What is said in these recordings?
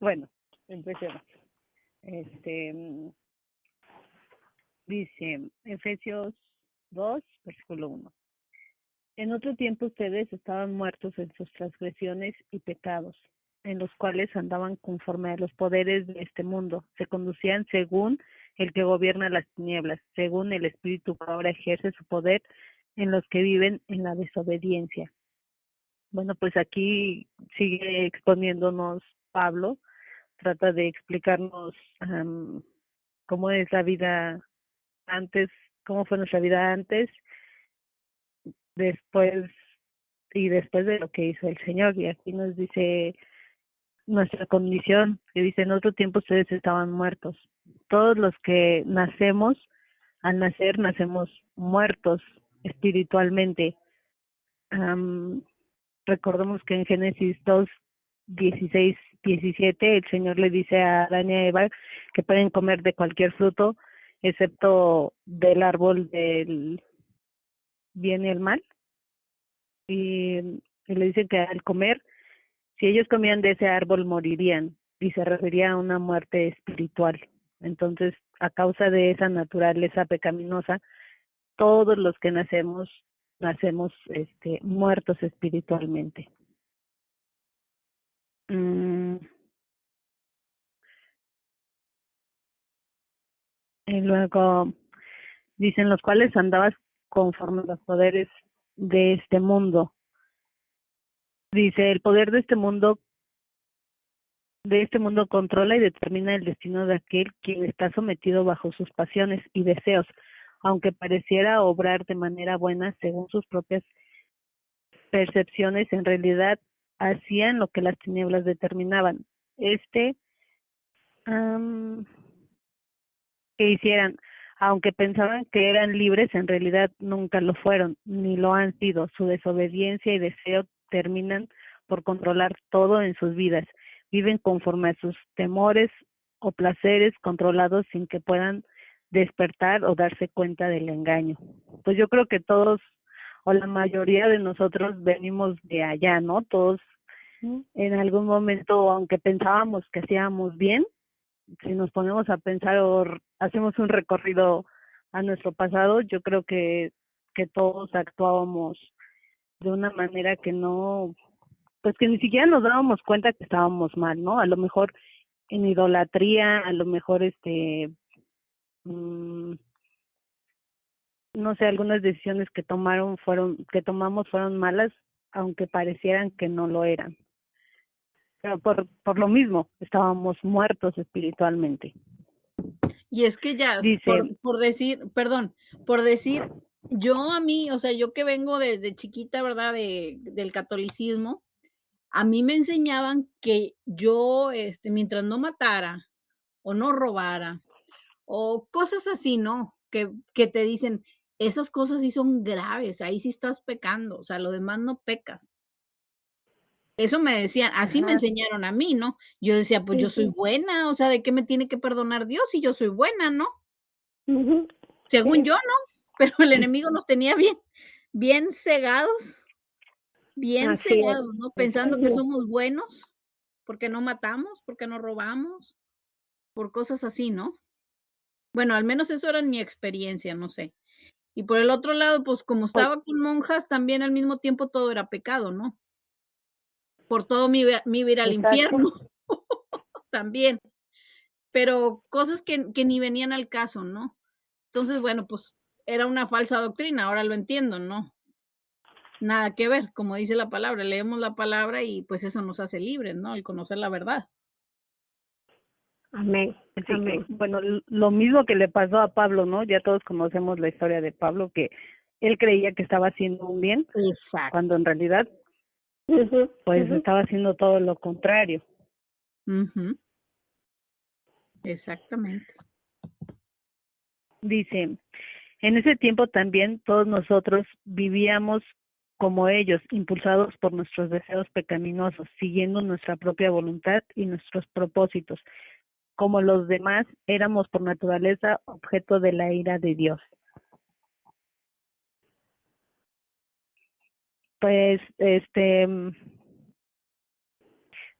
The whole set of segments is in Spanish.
Bueno, empecemos. Este, dice Efesios 2, versículo 1. En otro tiempo ustedes estaban muertos en sus transgresiones y pecados, en los cuales andaban conforme a los poderes de este mundo, se conducían según el que gobierna las tinieblas, según el Espíritu que ahora ejerce su poder en los que viven en la desobediencia. Bueno, pues aquí sigue exponiéndonos Pablo, trata de explicarnos cómo es la vida antes, cómo fue nuestra vida antes, después y después de lo que hizo el Señor. Y aquí nos dice nuestra condición, que dice, en otro tiempo ustedes estaban muertos. Todos los que nacemos, al nacer, nacemos muertos espiritualmente. Recordemos que en Génesis 2, 16, 17, el Señor le dice a Adán y a Eva que pueden comer de cualquier fruto, excepto del árbol del bien y el mal. Y le dice que al comer, si ellos comían de ese árbol, morirían. Y se refería a una muerte espiritual. Entonces, a causa de esa naturaleza pecaminosa, todos los que nacemos muertos espiritualmente. Y luego dicen, los cuales andabas conforme a los poderes de este mundo. Dice, el poder de este mundo controla y determina el destino de aquel quien está sometido bajo sus pasiones y deseos, aunque pareciera obrar de manera buena según sus propias percepciones, en realidad hacían lo que las tinieblas determinaban. Que hicieran, aunque pensaban que eran libres, en realidad nunca lo fueron, ni lo han sido. Su desobediencia y deseo terminan por controlar todo en sus vidas. Viven conforme a sus temores o placeres, controlados sin que puedan despertar o darse cuenta del engaño. Pues yo creo que todos, o la mayoría de nosotros, venimos de allá, ¿no? Todos en algún momento, aunque pensábamos que hacíamos bien, si nos ponemos a pensar o hacemos un recorrido a nuestro pasado, yo creo que todos actuábamos de una manera que no, pues que ni siquiera nos dábamos cuenta que estábamos mal, ¿no? A lo mejor en idolatría, a lo mejor no sé, algunas decisiones que tomamos fueron malas, aunque parecieran que no lo eran. Pero por lo mismo, estábamos muertos espiritualmente. Y es que ya, Dice, por decir, perdón, por decir, yo a mí, o sea, yo que vengo desde chiquita, ¿verdad? Del catolicismo, a mí me enseñaban que yo, mientras no matara o no robara o cosas así, ¿no? Que te dicen, esas cosas sí son graves, ahí sí estás pecando, o sea, lo demás no pecas. Eso me decían, así me ajá, enseñaron a mí, ¿no? Yo decía, pues yo soy buena, o sea, ¿de qué me tiene que perdonar Dios si yo soy buena, no? Según sí, yo, ¿no? Pero el enemigo nos tenía bien así es. cegados, ¿no? Pensando que somos buenos, porque no matamos, porque no robamos, por cosas así, ¿no? Bueno, al menos eso era en mi experiencia, no sé. Y por el otro lado, pues, como Pues, estaba con monjas, también al mismo tiempo todo era pecado, ¿no? Por todo me iba a ir al exacto. infierno también, pero cosas que ni venían al caso, ¿no? Entonces, bueno, pues, era una falsa doctrina, ahora lo entiendo, ¿no? Nada que ver, como dice la palabra, leemos la palabra y, pues, eso nos hace libres, ¿no? El conocer la verdad. Amén, Así que amén. Bueno, lo mismo que le pasó a Pablo, ¿no? Ya todos conocemos la historia de Pablo, que él creía que estaba haciendo un bien, cuando exacto. en realidad, pues estaba haciendo todo lo contrario. Ujú, exactamente. Dice, en ese tiempo también todos nosotros vivíamos como ellos, impulsados por nuestros deseos pecaminosos, siguiendo nuestra propia voluntad y nuestros propósitos. Como los demás, éramos por naturaleza objeto de la ira de Dios. Pues,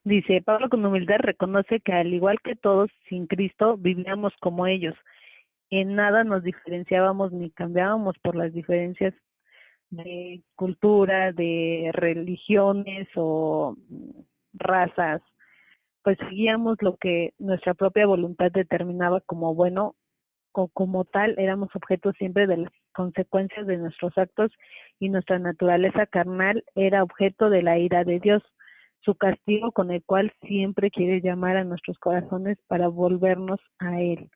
Dice, Pablo con humildad reconoce que al igual que todos, sin Cristo, vivíamos como ellos. En nada nos diferenciábamos ni cambiábamos por las diferencias de cultura, de religiones o razas, pues seguíamos lo que nuestra propia voluntad determinaba como bueno, o como tal éramos objetos siempre de las consecuencias de nuestros actos, y nuestra naturaleza carnal era objeto de la ira de Dios, su castigo con el cual siempre quiere llamar a nuestros corazones para volvernos a Él.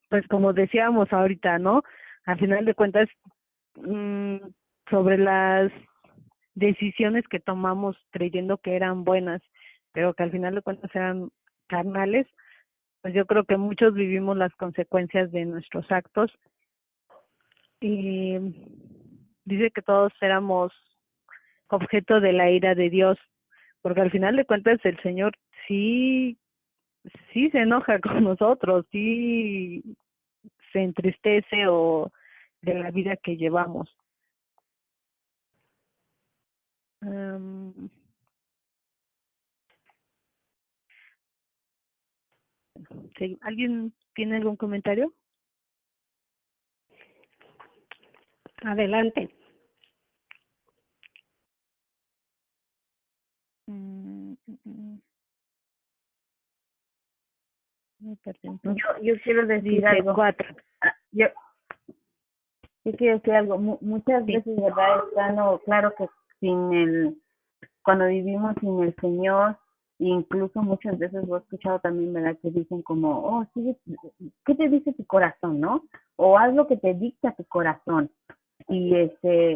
Pues como decíamos ahorita, ¿no? Al final de cuentas, mmm, sobre las decisiones que tomamos creyendo que eran buenas, pero que al final de cuentas eran carnales, pues yo creo que muchos vivimos las consecuencias de nuestros actos, y dice que todos éramos objeto de la ira de Dios, porque al final de cuentas el Señor sí, sí se enoja con nosotros, sí se entristece o de la vida que llevamos. ¿Sí? ¿Alguien tiene algún comentario? Adelante. Yo quiero decir algo. 4. Yo quiero decir algo. Muchas veces, ¿verdad? Claro que cuando vivimos sin el Señor, incluso muchas veces lo he escuchado también, ¿verdad? Que dicen como, oh, sí, ¿qué te dice tu corazón, no? O haz lo que te dicta tu corazón. Y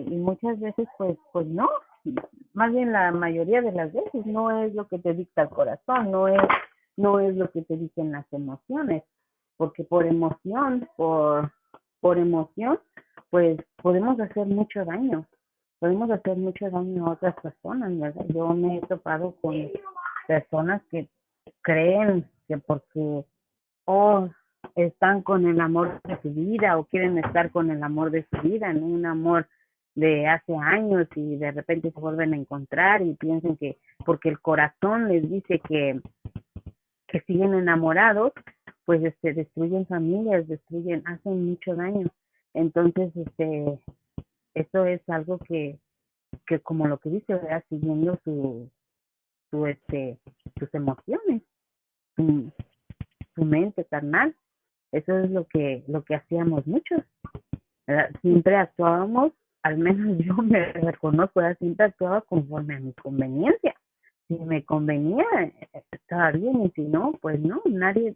muchas veces, pues no. Más bien la mayoría de las veces no es lo que te dicta el corazón, no es lo que te dicen las emociones, porque por emoción, pues podemos hacer mucho daño. Podemos hacer mucho daño a otras personas, ¿verdad? Yo me he topado con personas que creen que porque están con el amor de su vida o quieren estar con el amor de su vida, ¿no? Un amor de hace años, y de repente se vuelven a encontrar y piensan que porque el corazón les dice que siguen enamorados, pues destruyen familias, hacen mucho daño. Entonces, eso es algo que como lo que dice, ¿verdad? Siguiendo sus emociones, su mente carnal. Eso es lo que hacíamos muchos, ¿verdad? Siempre actuábamos, al menos yo me reconozco, ¿verdad? Siempre actuaba conforme a mi conveniencia. Si me convenía, estaba bien, y si no, pues no. Nadie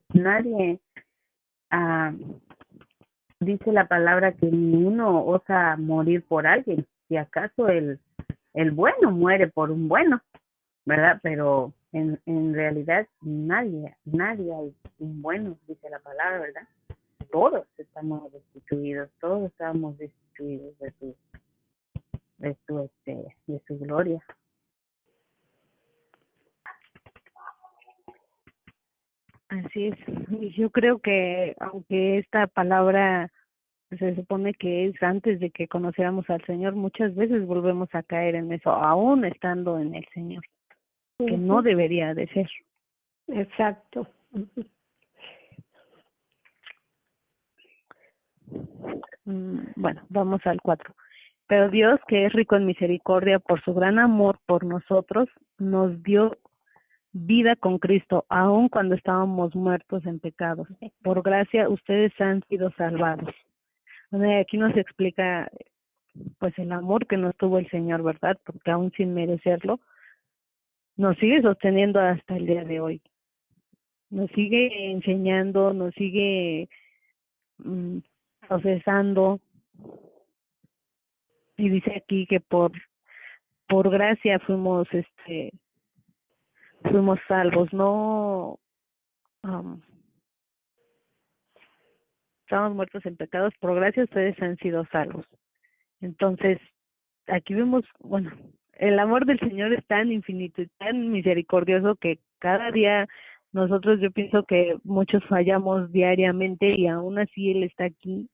dice la palabra que ni uno osa morir por alguien. Si acaso el bueno muere por un bueno, ¿verdad? Pero en realidad nadie hay un bueno, dice la palabra, ¿verdad? Todos estamos destituidos, todos estamos destituidos de su gloria. Así es. Y yo creo que aunque esta palabra se supone que es antes de que conociéramos al Señor, muchas veces volvemos a caer en eso, aún estando en el Señor, que no debería de ser. Exacto. Bueno, vamos al 4. Pero Dios, que es rico en misericordia, por su gran amor por nosotros, nos dio vida con Cristo, aun cuando estábamos muertos en pecados. Por gracia ustedes han sido salvados. Aquí nos explica pues el amor que nos tuvo el Señor, ¿verdad? Porque aún sin merecerlo, nos sigue sosteniendo hasta el día de hoy. Nos sigue enseñando, nos sigue procesando. Y dice aquí que por gracia fuimos salvos, no estábamos muertos en pecados, por gracia ustedes han sido salvos. Entonces, aquí vemos, bueno, el amor del Señor es tan infinito y tan misericordioso que cada día nosotros, yo pienso que muchos fallamos diariamente, y aún así Él está aquí,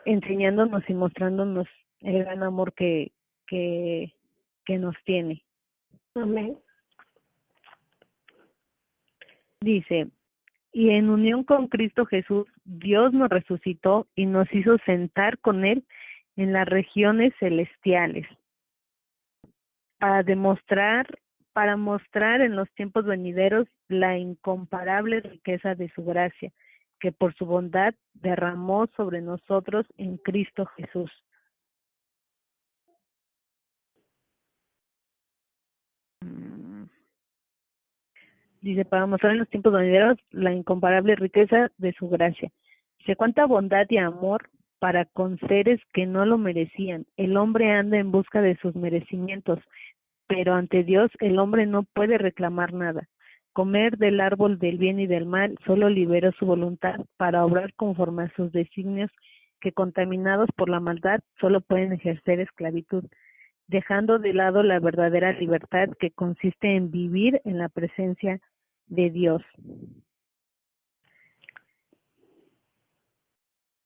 enseñándonos y mostrándonos el gran amor que que nos tiene. Amén. Dice, y en unión con Cristo Jesús, Dios nos resucitó y nos hizo sentar con Él en las regiones celestiales para mostrar en los tiempos venideros la incomparable riqueza de su gracia, que por su bondad derramó sobre nosotros en Cristo Jesús. Dice, para mostrar en los tiempos venideros la incomparable riqueza de su gracia. Dice, cuánta bondad y amor para con seres que no lo merecían. El hombre anda en busca de sus merecimientos, pero ante Dios el hombre no puede reclamar nada. Comer del árbol del bien y del mal solo liberó su voluntad para obrar conforme a sus designios, que contaminados por la maldad solo pueden ejercer esclavitud, dejando de lado la verdadera libertad que consiste en vivir en la presencia de Dios.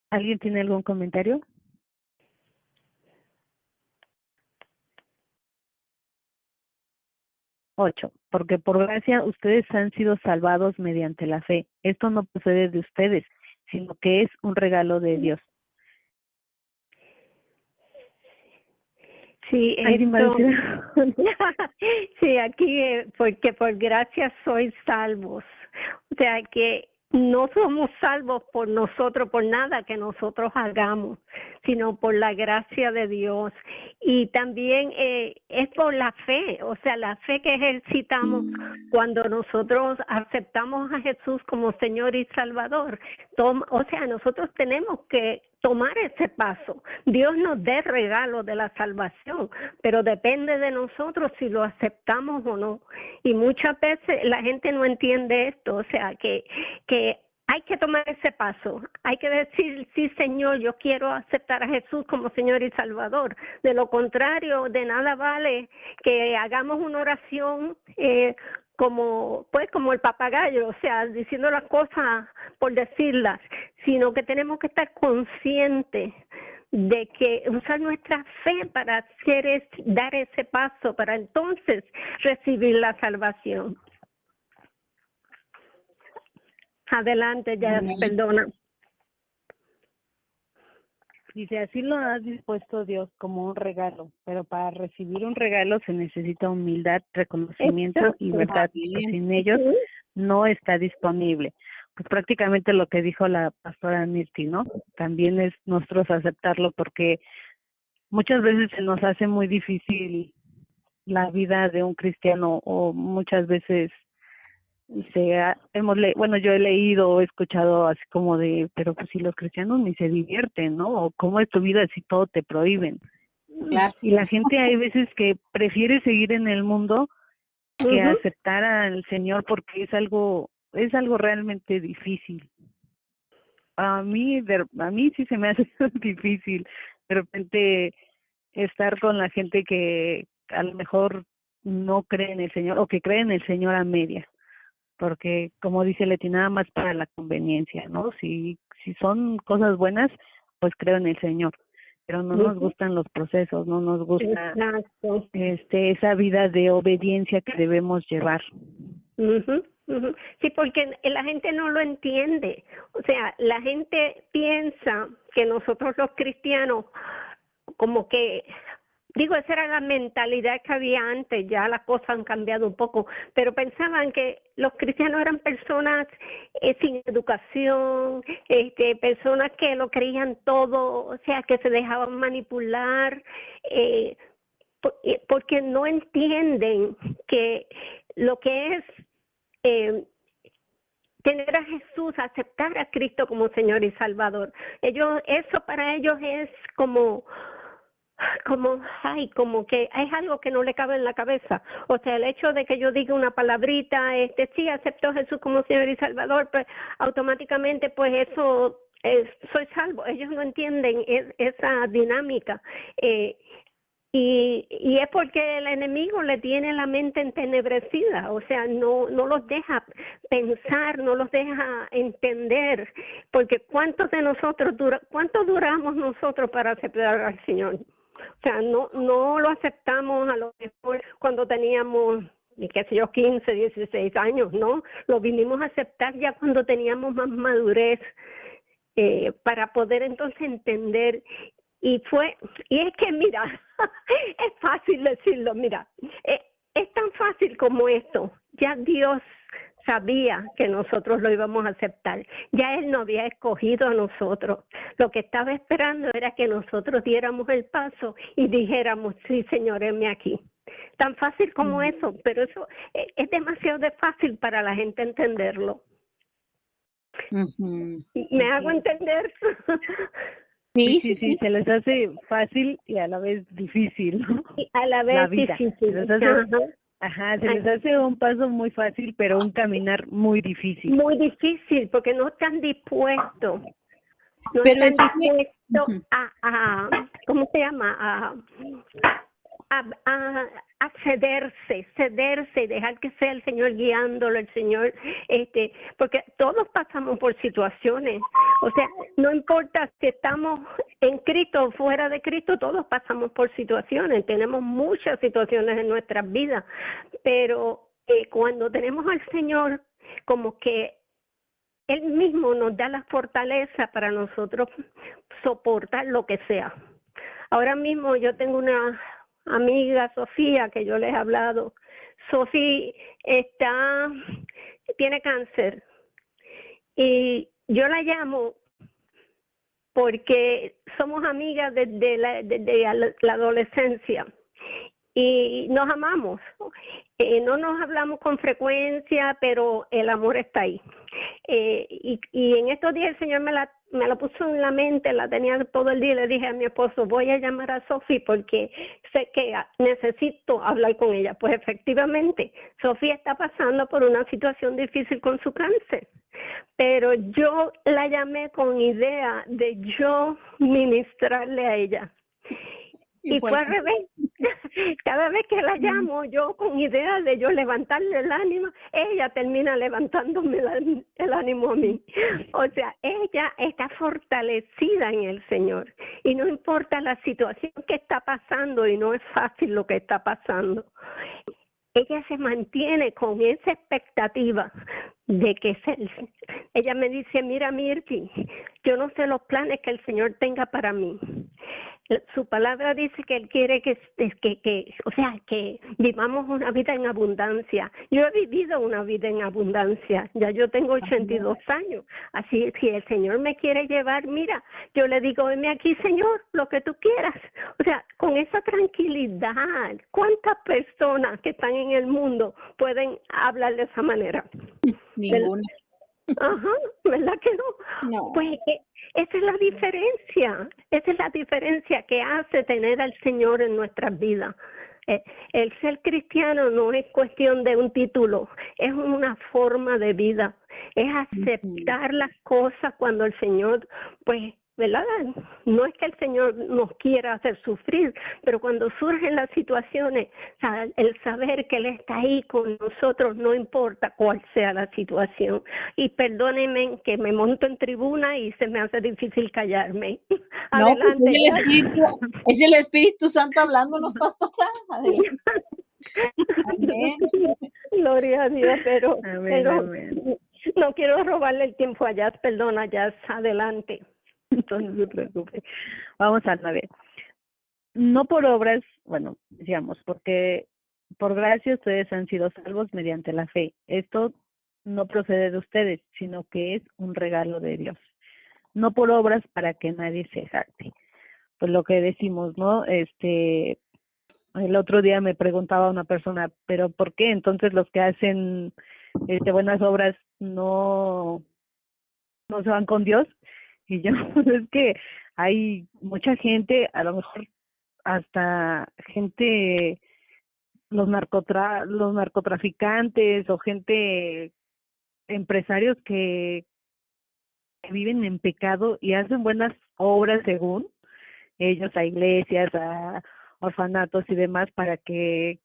¿Alguien tiene algún comentario? Ocho, porque por gracia ustedes han sido salvados mediante la fe. Esto no procede de ustedes, sino que es un regalo de Dios. Sí, ¿Alguien va a decir? sí, aquí porque por gracia sois salvos. O sea que no somos salvos por nosotros, por nada que nosotros hagamos, sino por la gracia de Dios. Y también es por la fe, o sea, la fe que ejercitamos cuando nosotros aceptamos a Jesús como Señor y Salvador. O sea, nosotros tenemos que tomar ese paso. Dios nos dé regalo de la salvación, pero depende de nosotros si lo aceptamos o no. Y muchas veces la gente no entiende esto, o sea, que hay que tomar ese paso. Hay que decir, sí, Señor, yo quiero aceptar a Jesús como Señor y Salvador. De lo contrario, de nada vale que hagamos una oración como el papagayo, o sea, diciendo las cosas por decirlas, sino que tenemos que estar conscientes de que usar nuestra fe para dar ese paso, para entonces recibir la salvación. Adelante, ya, perdona. Dice, así lo ha dispuesto Dios como un regalo, pero para recibir un regalo se necesita humildad, reconocimiento y verdad, que sin ellos no está disponible. Pues prácticamente lo que dijo la pastora Mirti, ¿no? También es nosotros aceptarlo, porque muchas veces se nos hace muy difícil la vida de un cristiano, o muchas veces yo he leído o he escuchado así como de, pero pues si los cristianos ni se divierten, ¿no? O cómo es tu vida si todo te prohíben. Claro. Y la gente hay veces que prefiere seguir en el mundo que aceptar al Señor, porque es algo realmente difícil. A mí sí se me hace difícil de repente estar con la gente que a lo mejor no cree en el Señor, o que cree en el Señor a medias, porque como dice Leti, nada más para la conveniencia, ¿no? Si son cosas buenas, pues creo en el Señor, pero no nos gustan los procesos, no nos gusta esa vida de obediencia que debemos llevar. Sí, porque la gente no lo entiende. O sea, la gente piensa que nosotros los cristianos, como que, digo, esa era la mentalidad que había antes, ya las cosas han cambiado un poco, pero pensaban que los cristianos eran personas sin educación, personas que lo creían todo, o sea, que se dejaban manipular, porque no entienden que lo que es tener a Jesús, aceptar a Cristo como Señor y Salvador. Eso para ellos es como que es algo que no le cabe en la cabeza. O sea, el hecho de que yo diga una palabrita, sí, acepto a Jesús como Señor y Salvador, pues automáticamente pues eso soy salvo. Ellos no entienden esa dinámica. Y es porque el enemigo le tiene la mente entenebrecida, o sea, no los deja pensar, no los deja entender, porque cuánto duramos nosotros para aceptar al Señor. O sea, no lo aceptamos a lo mejor cuando teníamos, qué sé yo, 15, 16 años, ¿no? Lo vinimos a aceptar ya cuando teníamos más madurez, para poder entonces entender. Y es que mira, es fácil decirlo, mira, es tan fácil como esto. Ya Dios sabía que nosotros lo íbamos a aceptar. Ya Él nos había escogido a nosotros. Lo que estaba esperando era que nosotros diéramos el paso y dijéramos, sí, Señor, heme aquí. Tan fácil como eso, pero eso es demasiado fácil para la gente entenderlo. ¿Me hago entender? Sí, se les hace fácil y a la vez difícil, ¿no? Y a la vez la vida. difícil. Se les hace un paso muy fácil, pero un caminar muy difícil. Muy difícil, porque no están dispuestos. No pero están dispuestos a ¿cómo se llama? A cederse y dejar que sea el Señor guiándolo, el Señor, porque todos pasamos por situaciones, o sea, no importa si estamos en Cristo o fuera de Cristo, todos pasamos por situaciones, tenemos muchas situaciones en nuestras vidas, pero cuando tenemos al Señor, como que Él mismo nos da la fortaleza para nosotros soportar lo que sea. Ahora mismo yo tengo una amiga, Sofía, que yo les he hablado. Sofía tiene cáncer y yo la llamo porque somos amigas desde la adolescencia y nos amamos. No nos hablamos con frecuencia, pero el amor está ahí. Y en estos días el Señor me la puso en la mente, la tenía todo el día y le dije a mi esposo, voy a llamar a Sofía porque sé que necesito hablar con ella. Pues efectivamente, Sofía está pasando por una situación difícil con su cáncer, pero yo la llamé con idea de yo ministrarle a ella. Y fue al revés. Cada vez que la llamo, yo con idea de yo levantarle el ánimo, ella termina levantándome el ánimo a mí. O sea, ella está fortalecida en el Señor. Y no importa la situación que está pasando, y no es fácil lo que está pasando, ella se mantiene con esa expectativa de que ella me dice, mira Mirti, yo no sé los planes que el Señor tenga para mí. Su palabra dice que Él quiere que vivamos una vida en abundancia. Yo he vivido una vida en abundancia, ya yo tengo 82 años, así si el Señor me quiere llevar, mira, yo le digo, venme aquí Señor, lo que tú quieras. O sea, con esa tranquilidad, ¿cuántas personas que están en el mundo pueden hablar de esa manera? Ninguna. Ajá, ¿verdad que no? No. Pues esa es la diferencia que hace tener al Señor en nuestras vidas. El ser cristiano no es cuestión de un título, es una forma de vida, es aceptar las cosas cuando el Señor, pues, ¿verdad? No es que el Señor nos quiera hacer sufrir, pero cuando surgen las situaciones, el saber que Él está ahí con nosotros, no importa cuál sea la situación. Y perdónenme que me monto en tribuna y se me hace difícil callarme. No, Adelante. Pues es el Espíritu Santo hablándonos, pastora. Adelante. Amén. Gloria a Dios, pero Amén. No quiero robarle el tiempo a Jazz, perdona Jazz, adelante. Entonces, no se preocupe. Vamos a ver. No por obras, bueno, digamos, porque por gracia ustedes han sido salvos mediante la fe. Esto no procede de ustedes, sino que es un regalo de Dios. No por obras para que nadie se jacte. Pues lo que decimos, ¿no? El otro día me preguntaba una persona, pero ¿por qué entonces los que hacen buenas obras no se van con Dios? Y yo, pues es que hay mucha gente, a lo mejor hasta gente, los narcotraficantes o gente, empresarios que viven en pecado y hacen buenas obras según ellos a iglesias, a orfanatos y demás para que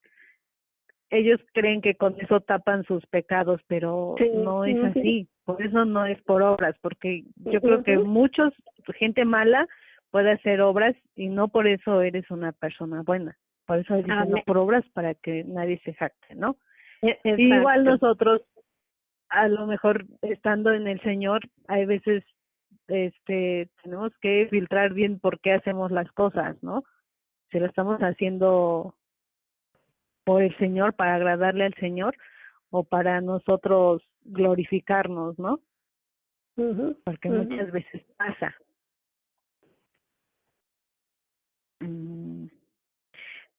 ellos creen que con eso tapan sus pecados, pero Sí, no es así. Por eso no es por obras, porque yo creo que gente mala puede hacer obras y no por eso eres una persona buena. Por eso dicen no por obras para que nadie se jacte, ¿no? Exacto. Igual nosotros, a lo mejor estando en el Señor, hay veces tenemos que filtrar bien por qué hacemos las cosas, ¿no? Si lo estamos haciendo por el Señor, para agradarle al Señor, o para nosotros glorificarnos, ¿no? Porque muchas veces pasa.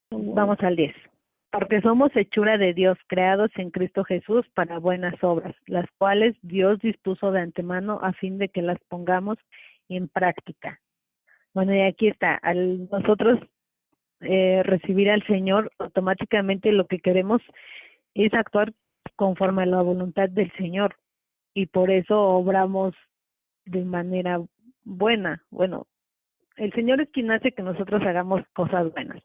Vamos al 10. Porque somos hechura de Dios, creados en Cristo Jesús para buenas obras, las cuales Dios dispuso de antemano a fin de que las pongamos en práctica. Bueno, y aquí está, al nosotros recibir al Señor, automáticamente lo que queremos es actuar conforme a la voluntad del Señor, y por eso obramos de manera buena. Bueno, el Señor es quien hace que nosotros hagamos cosas buenas.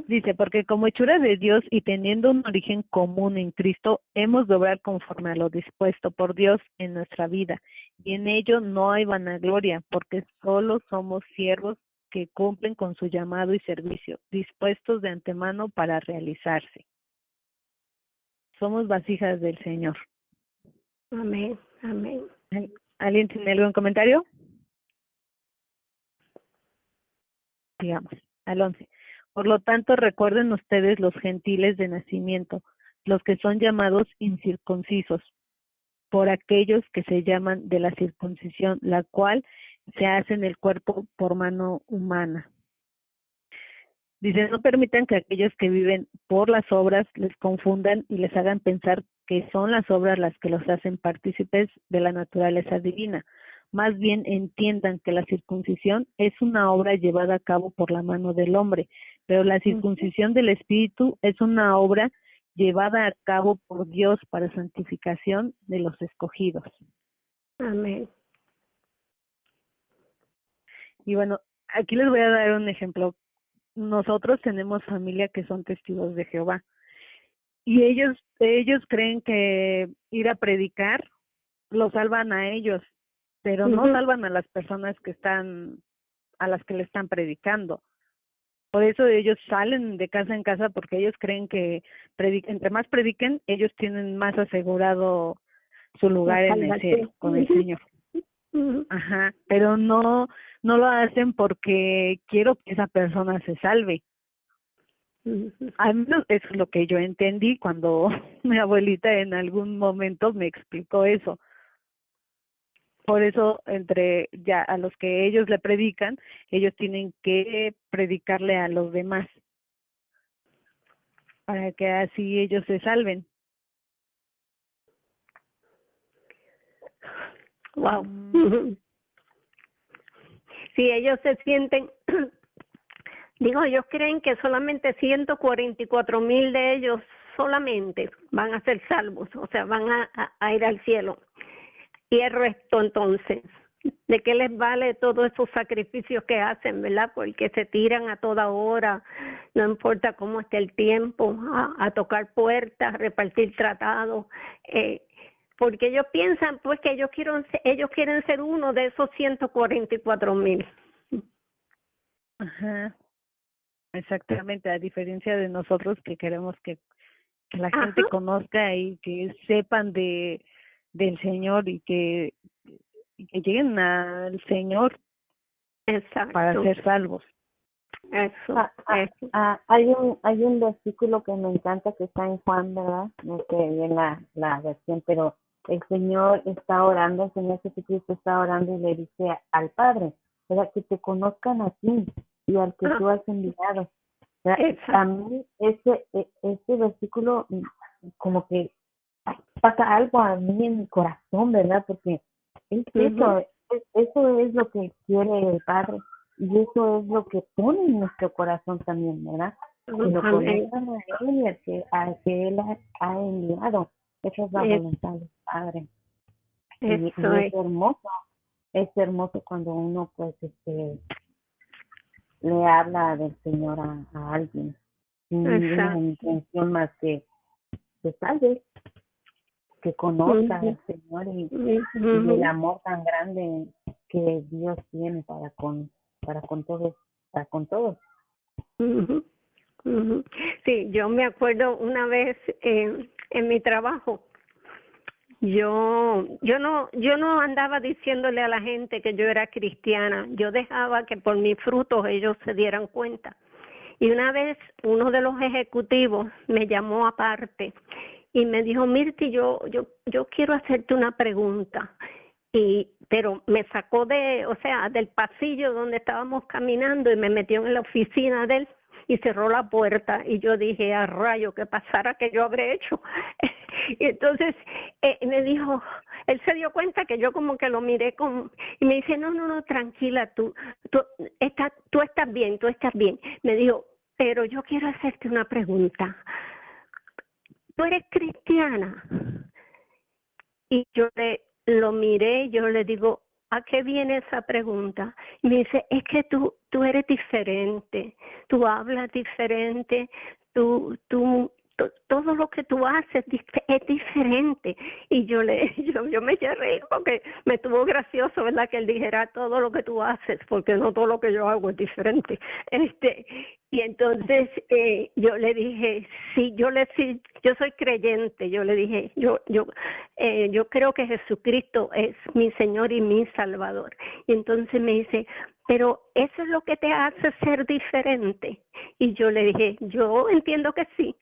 Dice, porque como hechura de Dios y teniendo un origen común en Cristo, hemos de obrar conforme a lo dispuesto por Dios en nuestra vida, y en ello no hay vanagloria, porque solo somos siervos que cumplen con su llamado y servicio, dispuestos de antemano para realizarse. Somos vasijas del Señor. Amén, amén. ¿Alguien tiene algún comentario? Digamos, al 11. Por lo tanto, recuerden ustedes los gentiles de nacimiento, los que son llamados incircuncisos, por aquellos que se llaman de la circuncisión, la cual se hace en el cuerpo por mano humana. Dice, no permitan que aquellos que viven por las obras les confundan y les hagan pensar que son las obras las que los hacen partícipes de la naturaleza divina. Más bien entiendan que la circuncisión es una obra llevada a cabo por la mano del hombre, pero la circuncisión del espíritu es una obra llevada a cabo por Dios para santificación de los escogidos. Amén. Y bueno, aquí les voy a dar un ejemplo. Nosotros tenemos familia que son testigos de Jehová, y ellos creen que ir a predicar los salvan a ellos, pero no salvan a las personas a las que le están predicando. Por eso ellos salen de casa en casa, porque ellos creen que entre más prediquen, ellos tienen más asegurado su lugar en el cielo con el Señor. Ajá, pero no lo hacen porque quiero que esa persona se salve. Al menos eso es lo que yo entendí cuando mi abuelita en algún momento me explicó eso. Por eso, ya a los que ellos le predican, ellos tienen que predicarle a los demás, para que así ellos se salven. Wow. Si ellos se sienten, ellos creen que solamente 144,000 de ellos solamente van a ser salvos, o sea, van a ir al cielo. Y el resto, entonces, ¿de qué les vale todos esos sacrificios que hacen, verdad? Porque se tiran a toda hora, no importa cómo esté el tiempo, a tocar puertas, a repartir tratados, porque ellos piensan pues que ellos quieren ser uno de esos 144,000. Ajá, exactamente, a diferencia de nosotros que queremos que la gente conozca y que sepan del Señor y que lleguen al Señor. Exacto. Para ser salvos. Eso. Hay un versículo que me encanta que está en Juan, ¿verdad? No sé bien la versión, pero el Señor está orando, el Señor Jesucristo está orando y le dice al Padre, ¿verdad? Que te conozcan a ti y al que tú has enviado. A mí ese versículo como que pasa algo a mí en mi corazón, ¿verdad? Porque eso es lo que quiere el Padre y eso es lo que pone en nuestro corazón también, ¿verdad? Que lo conozcan a Él y al que Él ha enviado. Esa es la voluntad del Padre. Y es hermoso cuando uno pues le habla del Señor a alguien sin ninguna intención más que salve, que conozca al Señor y el amor tan grande que Dios tiene para con para con todos, para con todos. Ujú, ujú. Sí, yo me acuerdo una vez en mi trabajo, yo no andaba diciéndole a la gente que yo era cristiana, yo dejaba que por mis frutos ellos se dieran cuenta. Y una vez uno de los ejecutivos me llamó aparte y me dijo, Mirti, yo quiero hacerte una pregunta. Pero me sacó del pasillo donde estábamos caminando y me metió en la oficina de él y cerró la puerta y yo dije, a rayo, ¿qué pasara que yo habré hecho? Y entonces me dijo, él se dio cuenta que yo como que lo miré y me dice, no, tranquila, tú estás bien, tú estás bien. Me dijo, pero yo quiero hacerte una pregunta. ¿Tú eres cristiana? Y yo lo miré, yo le digo, ¿a qué viene esa pregunta? Y me dice, es que tú eres diferente, tú hablas diferente, todo lo que tú haces es diferente. Y yo me eché a reír porque me estuvo gracioso, ¿verdad? Que él dijera todo lo que tú haces, porque no todo lo que yo hago es diferente. Y entonces yo le dije, sí, yo soy creyente, yo le dije, yo creo que Jesucristo es mi Señor y mi Salvador. Y entonces me dice, pero eso es lo que te hace ser diferente. Y yo le dije, yo entiendo que sí.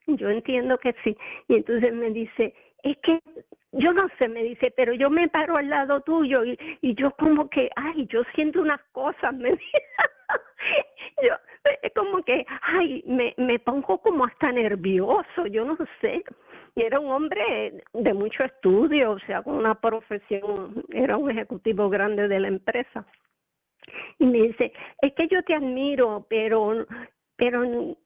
Y entonces me dice, es que yo no sé, me dice, pero yo me paro al lado tuyo y yo como que, ay, yo siento unas cosas, me dice. Yo como que, ay, me pongo como hasta nervioso, yo no sé. Y era un hombre de mucho estudio, o sea, con una profesión, era un ejecutivo grande de la empresa. Y me dice, es que yo te admiro, pero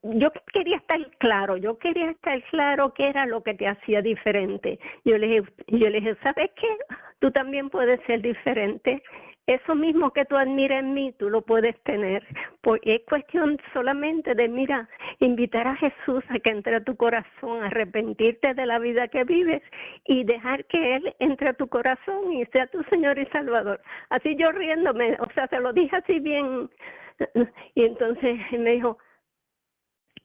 yo quería estar claro qué era lo que te hacía diferente. Yo le dije, ¿sabes qué? Tú también puedes ser diferente. Eso mismo que tú admiras en mí, tú lo puedes tener. Porque es cuestión solamente de, invitar a Jesús a que entre a tu corazón, arrepentirte de la vida que vives y dejar que Él entre a tu corazón y sea tu Señor y Salvador. Así yo riéndome, o sea, se lo dije así bien. Y entonces me dijo,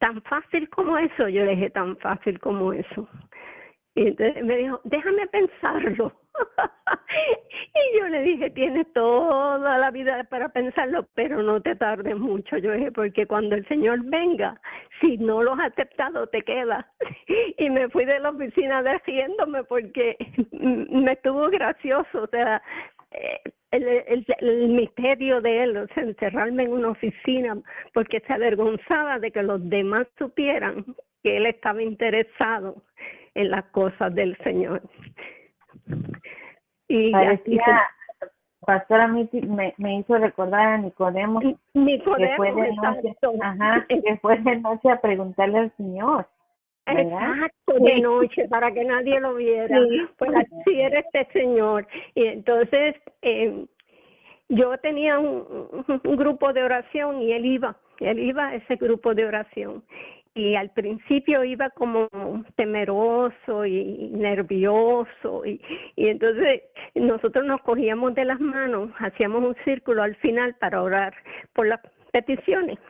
¿tan fácil como eso? Yo le dije, tan fácil como eso. Y entonces me dijo, déjame pensarlo. Y yo le dije, tienes toda la vida para pensarlo, pero no te tardes mucho. Yo dije, porque cuando el Señor venga, si no lo has aceptado, te queda. Y me fui de la oficina riéndome porque me estuvo gracioso, o sea, el misterio de él, o sea, encerrarme en una oficina porque se avergonzaba de que los demás supieran que él estaba interesado en las cosas del Señor. Y parecía, pastora Miti, me hizo recordar a Nicodemo, que fue de noche, que fue de noche a preguntarle al Señor, ¿verdad? Exacto, de noche, para que nadie lo viera. Sí. Pues así era este señor. Y entonces yo tenía un grupo de oración y él iba a ese grupo de oración. Y al principio iba como temeroso y nervioso y entonces nosotros nos cogíamos de las manos, hacíamos un círculo al final para orar por las peticiones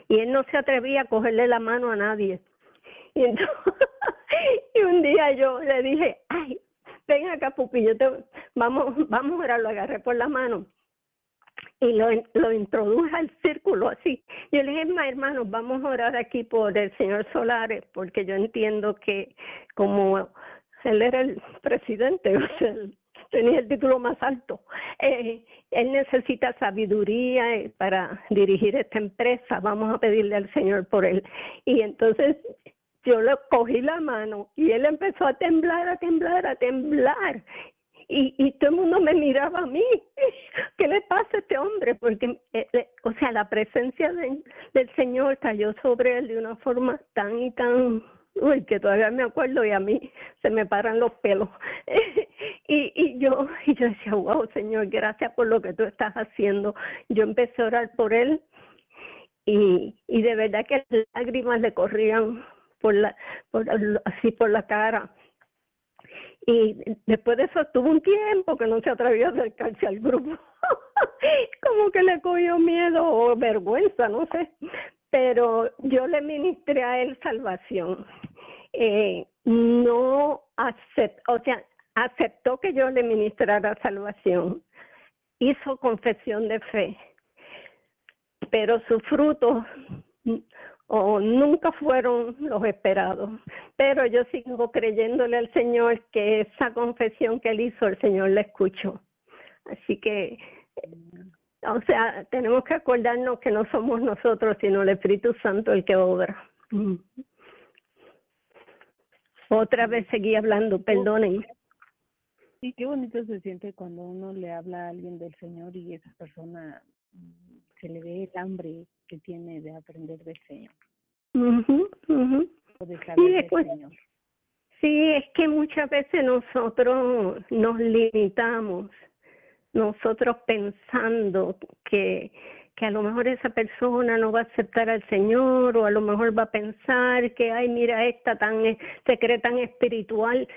y él no se atrevía a cogerle la mano a nadie. Y entonces y un día yo le dije, ay, ven acá, Pupi, vamos a orar, lo agarré por la mano y lo introduje al círculo así. Yo le dije, hermanos, vamos a orar aquí por el señor Solares, porque yo entiendo que como él era el presidente, o sea, tenía el título más alto, él necesita sabiduría para dirigir esta empresa, vamos a pedirle al Señor por él. Y entonces yo le cogí la mano y él empezó a temblar. Y todo el mundo me miraba a mí. ¿Qué le pasa a este hombre? Porque, o sea, la presencia del Señor cayó sobre él de una forma tan que todavía me acuerdo y a mí se me paran los pelos. y yo decía, wow, Señor, gracias por lo que tú estás haciendo. Yo empecé a orar por él y de verdad que las lágrimas le corrían por la cara. Y después de eso tuvo un tiempo que no se atrevió a acercarse al grupo. como que le cogió miedo o vergüenza, no sé. Pero yo le ministré a él salvación. No aceptó, o sea, aceptó que yo le ministrara salvación. Hizo confesión de fe, pero sus frutos nunca fueron los esperados. Pero yo sigo creyéndole al Señor que esa confesión que él hizo, el Señor la escuchó. Así que, o sea, tenemos que acordarnos que no somos nosotros, sino el Espíritu Santo el que obra. Otra vez seguí hablando, perdonen. Sí, qué bonito se siente cuando uno le habla a alguien del Señor y esa persona se le ve el hambre que tiene de aprender del Señor. O de saber del Señor. Sí, es que muchas veces nosotros nos limitamos, nosotros pensando que a lo mejor esa persona no va a aceptar al Señor, o a lo mejor va a pensar que, ay, mira, esta se cree tan espiritual.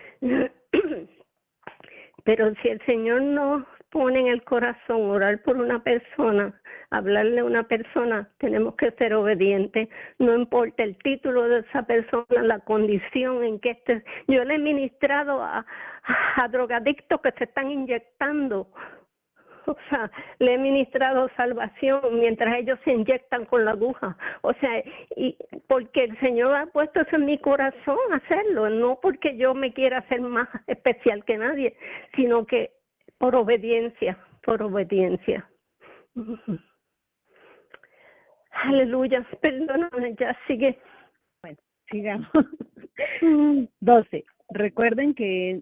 Pero si el Señor nos pone en el corazón orar por una persona, hablarle a una persona, tenemos que ser obedientes. No importa el título de esa persona, la condición en que esté. Yo le he ministrado a drogadictos que se están inyectando. O sea, le he ministrado salvación mientras ellos se inyectan con la aguja. O sea, y porque el Señor ha puesto eso en mi corazón hacerlo, no porque yo me quiera hacer más especial que nadie, sino que por obediencia, por obediencia. Aleluya, perdóname, ya sigue. Bueno, sigamos. 12. Recuerden que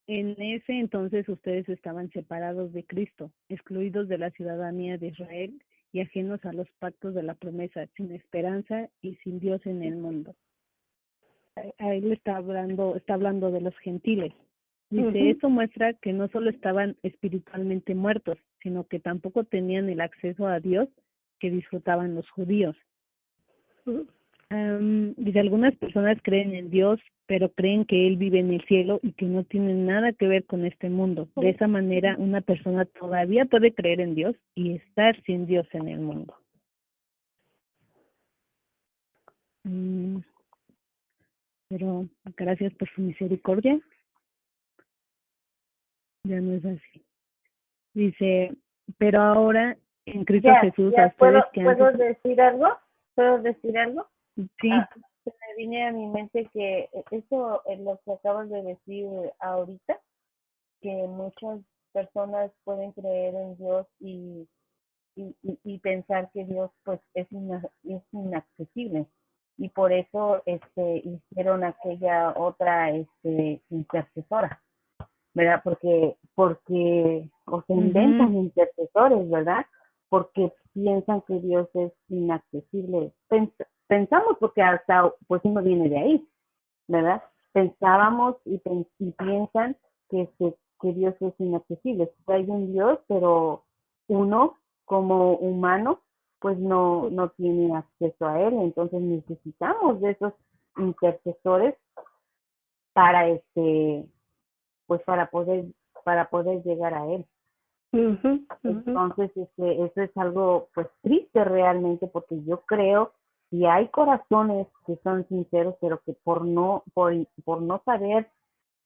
en ese entonces ustedes estaban separados de Cristo, excluidos de la ciudadanía de Israel y ajenos a los pactos de la promesa, sin esperanza y sin Dios en el mundo. A él está hablando de los gentiles. Dice, esto muestra que no solo estaban espiritualmente muertos, sino que tampoco tenían el acceso a Dios que disfrutaban los judíos. Dice, algunas personas creen en Dios, pero creen que Él vive en el cielo y que no tiene nada que ver con este mundo. De esa manera, una persona todavía puede creer en Dios y estar sin Dios en el mundo. Pero gracias por su misericordia. Ya no es así. Dice, pero ahora en Cristo Jesús, a ustedes que han... ¿Puedo decir algo? ¿Puedo decir algo? Sí. Se me viene a mi mente que eso es lo que acabas de decir ahorita, que muchas personas pueden creer en Dios y pensar que Dios pues es inaccesible, y por eso hicieron aquella otra intercesora, ¿verdad? Porque o se inventan intercesores, ¿verdad? Porque piensan que Dios es inaccesible. Pensamos, porque hasta pues uno viene de ahí, ¿verdad? Pensábamos y piensan que Dios es inaccesible. Hay un Dios, pero uno como humano pues no tiene acceso a él. Entonces necesitamos de esos intercesores para pues para poder llegar a él. Entonces eso es algo pues triste realmente, porque yo creo que hay corazones que son sinceros, pero que por no saber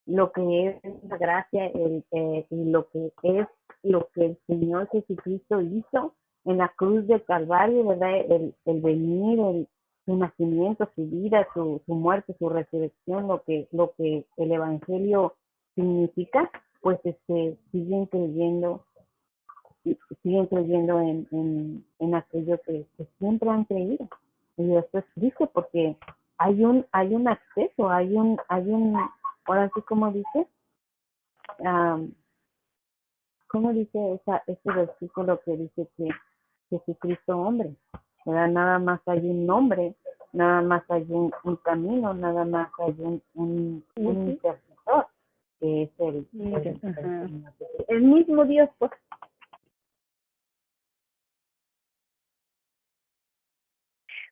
lo que es la gracia y lo que es lo que el Señor Jesucristo hizo en la cruz del Calvario, ¿verdad? El venir, su nacimiento, su vida, su muerte, su resurrección, lo que el Evangelio significa, pues siguen creyendo en aquello que siempre han creído. Y esto es triste porque hay un acceso, hay un ahora sí, como dice, ¿cómo dice ese versículo que dice que Jesucristo hombre? ¿Verdad? Nada más hay un nombre, nada más hay un camino, nada más hay un intercesor, que es el mismo Dios, pues.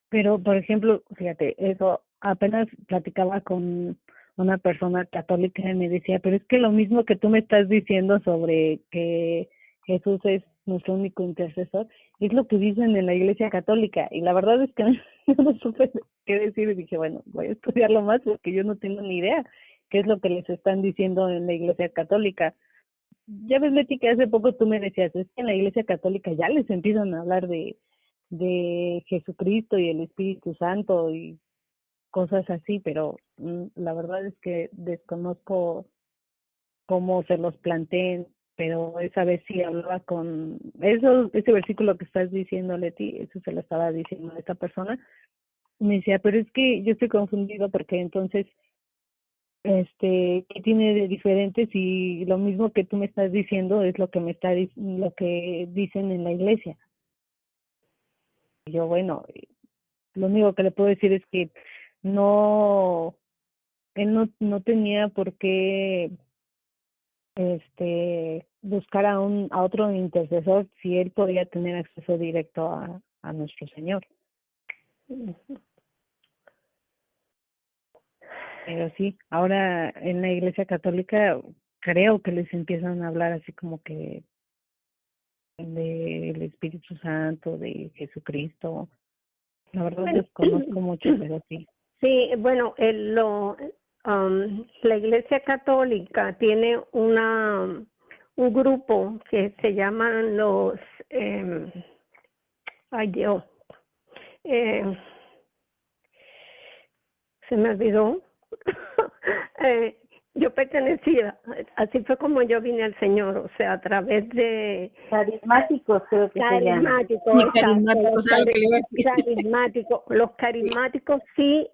Pero, por ejemplo, fíjate, eso apenas platicaba con una persona católica y me decía, pero es que lo mismo que tú me estás diciendo sobre que Jesús es nuestro único intercesor, es lo que dicen en la Iglesia Católica. Y la verdad es que yo no supe qué decir y dije, bueno, voy a estudiarlo más porque yo no tengo ni idea qué es lo que les están diciendo en la Iglesia Católica. Ya ves, Leti, que hace poco tú me decías, es que en la Iglesia Católica ya les empiezan a hablar de Jesucristo y el Espíritu Santo y cosas así, pero la verdad es que desconozco cómo se los planteen, pero esa vez sí hablaba con ese versículo que estás diciendo, Leti, eso se lo estaba diciendo a esta persona, y me decía, pero es que yo estoy confundido porque entonces, ¿qué tiene de diferente si lo mismo que tú me estás diciendo es lo que lo que dicen en la iglesia? Y yo, bueno, lo único que le puedo decir es que no, él no tenía por qué buscar a otro intercesor si él podía tener acceso directo a nuestro Señor. Pero sí, ahora en la Iglesia Católica creo que les empiezan a hablar así como que del Espíritu Santo, de Jesucristo. La verdad desconozco mucho, pero sí. Sí, bueno, la Iglesia Católica tiene un grupo que se llaman los, ay Dios, se me olvidó. Yo pertenecía, así fue como yo vine al Señor, o sea, a través de carismáticos, creo que se llama. Carismáticos. Los carismáticos sí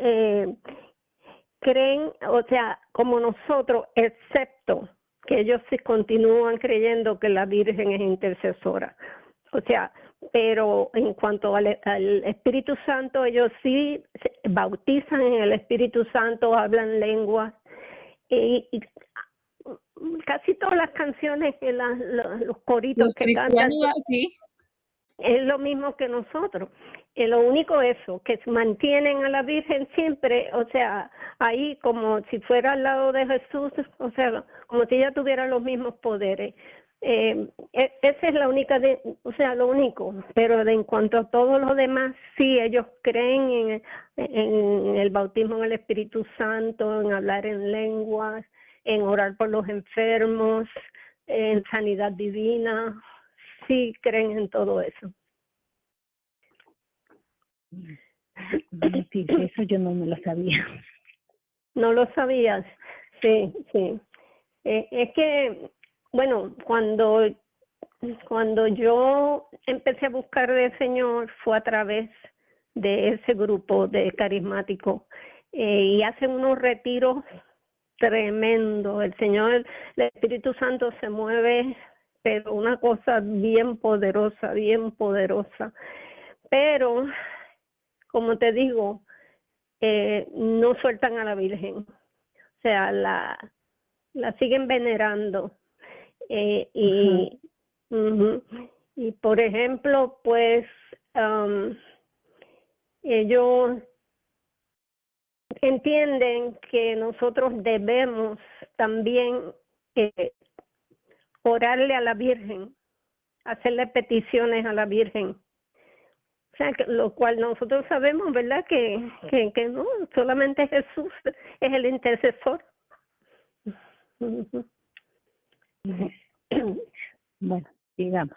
creen, o sea, como nosotros, excepto que ellos sí continúan creyendo que la Virgen es intercesora. O sea, pero en cuanto al Espíritu Santo, ellos sí se bautizan en el Espíritu Santo, hablan lenguas y casi todas las canciones, los coritos los que cantan, sí, es lo mismo que nosotros. Lo único eso, que mantienen a la Virgen siempre, o sea, ahí como si fuera al lado de Jesús, o sea, como si ella tuviera los mismos poderes. Esa es la única, o sea, lo único, pero en cuanto a todo lo demás, sí, ellos creen en el bautismo en el Espíritu Santo, en hablar en lenguas, en orar por los enfermos, en sanidad divina, sí creen en todo eso. Sí, eso yo no me lo sabía. ¿No lo sabías? Sí, sí. Es que, bueno, cuando yo empecé a buscar del Señor fue a través de ese grupo de carismáticos y hacen unos retiros tremendos. El Señor, el Espíritu Santo se mueve, pero una cosa bien poderosa, bien poderosa. Pero, como te digo, no sueltan a la Virgen, o sea, la siguen venerando y por ejemplo, pues ellos entienden que nosotros debemos también orarle a la Virgen, hacerle peticiones a la Virgen. O sea, lo cual nosotros sabemos, ¿verdad? Que no, solamente Jesús es el intercesor. Bueno, digamos.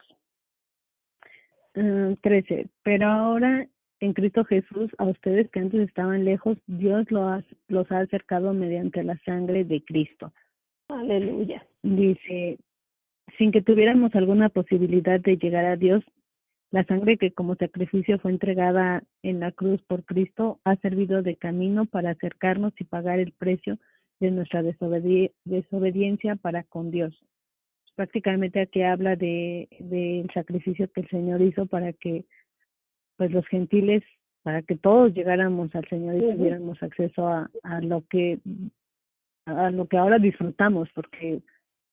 13. Pero ahora en Cristo Jesús, a ustedes que antes estaban lejos, Dios los ha acercado mediante la sangre de Cristo. Aleluya. Dice, sin que tuviéramos alguna posibilidad de llegar a Dios, la sangre que como sacrificio fue entregada en la cruz por Cristo ha servido de camino para acercarnos y pagar el precio de nuestra desobediencia para con Dios. Prácticamente aquí habla del sacrificio que el Señor hizo para que pues los gentiles, para que todos llegáramos al Señor y tuviéramos acceso a lo que ahora disfrutamos, porque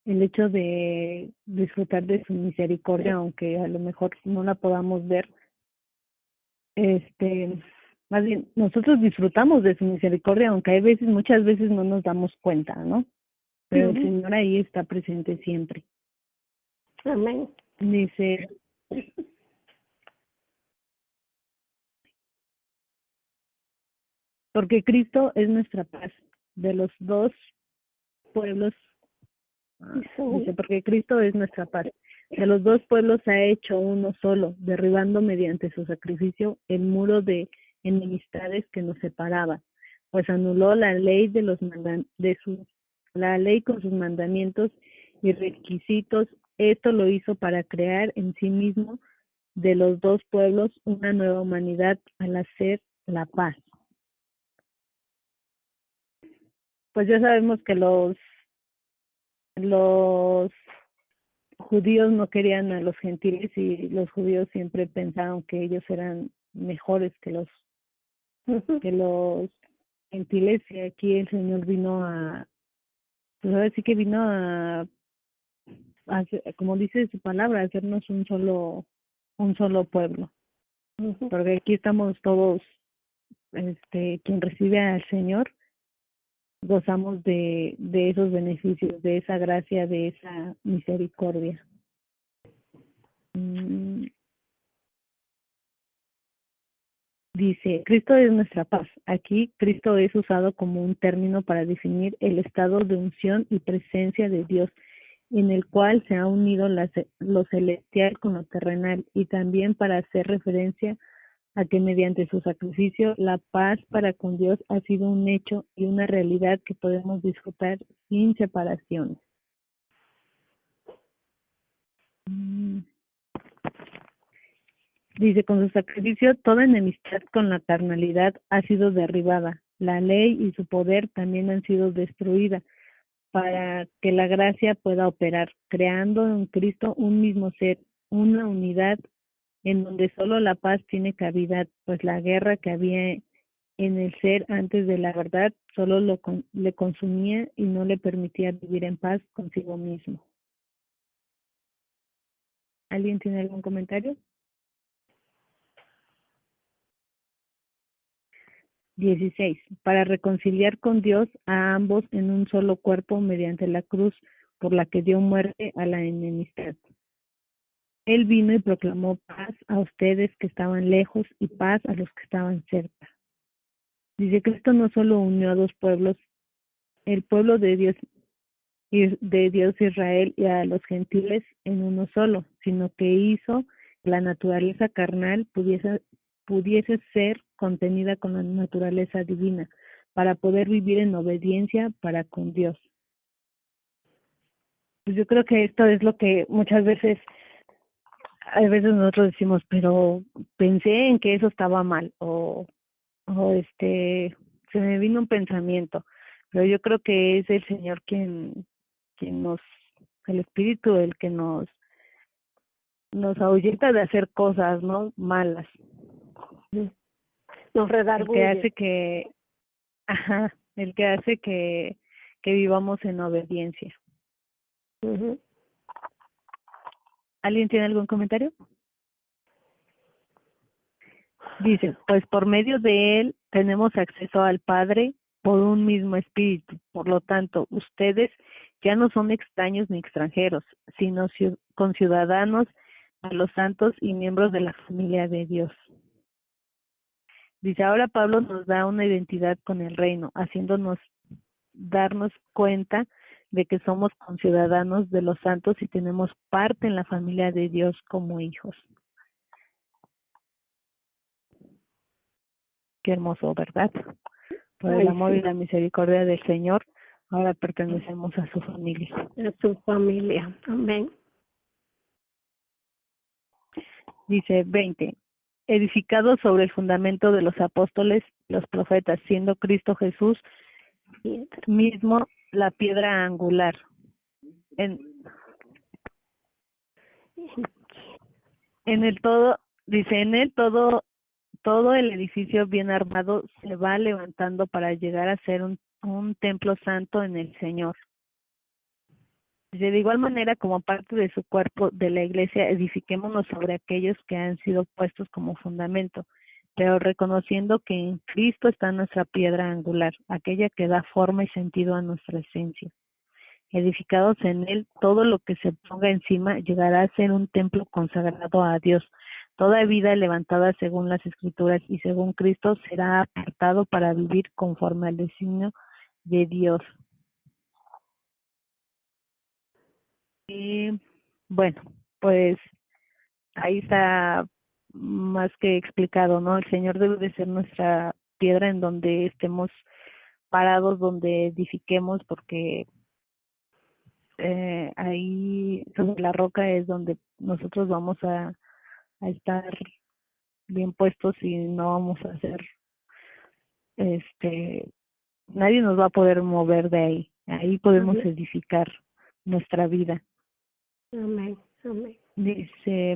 el hecho de disfrutar de su misericordia, aunque a lo mejor no la podamos ver, más bien nosotros disfrutamos de su misericordia, aunque hay muchas veces no nos damos cuenta, ¿no? Pero el Señor ahí está presente siempre. Amén. Dice, porque Cristo es nuestra paz. De los dos pueblos, dice, porque Cristo es nuestra paz. De los dos pueblos ha hecho uno solo, derribando mediante su sacrificio el muro de enemistades que nos separaba, pues anuló la ley de los la ley con sus mandamientos y requisitos. Esto lo hizo para crear en sí mismo de los dos pueblos una nueva humanidad al hacer la paz. Pues ya sabemos que los judíos no querían a los gentiles y los judíos siempre pensaron que ellos eran mejores que los gentiles, y aquí el Señor vino pues ahora sí que vino a como dice su palabra, a hacernos un solo pueblo, porque aquí estamos todos, quien recibe al Señor, gozamos de esos beneficios, de esa gracia, de esa misericordia. Dice, Cristo es nuestra paz. Aquí Cristo es usado como un término para definir el estado de unción y presencia de Dios, en el cual se ha unido lo celestial con lo terrenal, y también para hacer referencia a que mediante su sacrificio la paz para con Dios ha sido un hecho y una realidad que podemos disfrutar sin separación. Dice, con su sacrificio toda enemistad con la carnalidad ha sido derribada, la ley y su poder también han sido destruidas, para que la gracia pueda operar, creando en Cristo un mismo ser, una unidad en donde solo la paz tiene cavidad, pues la guerra que había en el ser antes de la verdad solo le consumía y no le permitía vivir en paz consigo mismo. ¿Alguien tiene algún comentario? 16. Para reconciliar con Dios a ambos en un solo cuerpo mediante la cruz, por la que dio muerte a la enemistad. Él vino y proclamó paz a ustedes que estaban lejos y paz a los que estaban cerca. Dice, Cristo no solo unió a dos pueblos, el pueblo de Dios Israel y a los gentiles en uno solo, sino que hizo que la naturaleza carnal pudiese ser contenida con la naturaleza divina, para poder vivir en obediencia para con Dios. Pues yo creo que esto es lo que muchas veces, a veces nosotros decimos, pero pensé en que eso estaba mal, o se me vino un pensamiento, pero yo creo que es el Señor quien el Espíritu, el que nos ahuyenta de hacer cosas, ¿no? Malas. Nos redarguye. El que hace que vivamos en obediencia. ¿Alguien tiene algún comentario? Dice, pues por medio de él tenemos acceso al Padre por un mismo espíritu. Por lo tanto, ustedes ya no son extraños ni extranjeros, sino conciudadanos a los santos y miembros de la familia de Dios. Dice, ahora Pablo nos da una identidad con el reino, haciéndonos darnos cuenta de que somos conciudadanos de los santos y tenemos parte en la familia de Dios como hijos. Qué hermoso, ¿verdad? Por el amor y la misericordia del Señor, ahora pertenecemos a su familia. A su familia. Amén. Dice 20. Edificado sobre el fundamento de los apóstoles, los profetas, siendo Cristo Jesús mismo la piedra angular. En él todo el edificio bien armado se va levantando para llegar a ser un templo santo en el Señor. De igual manera, como parte de su cuerpo, de la iglesia, edifiquémonos sobre aquellos que han sido puestos como fundamento, pero reconociendo que en Cristo está nuestra piedra angular, aquella que da forma y sentido a nuestra esencia. Edificados en él, todo lo que se ponga encima llegará a ser un templo consagrado a Dios. Toda vida levantada según las Escrituras y según Cristo será apartado para vivir conforme al designio de Dios. Y bueno, pues ahí está más que explicado, ¿no? El Señor debe de ser nuestra piedra en donde estemos parados, donde edifiquemos, porque ahí sobre la roca es donde nosotros vamos a estar bien puestos y no vamos a hacer, nadie nos va a poder mover de ahí. Ahí podemos Amén. edificar nuestra vida. Amén. Amén. Dice,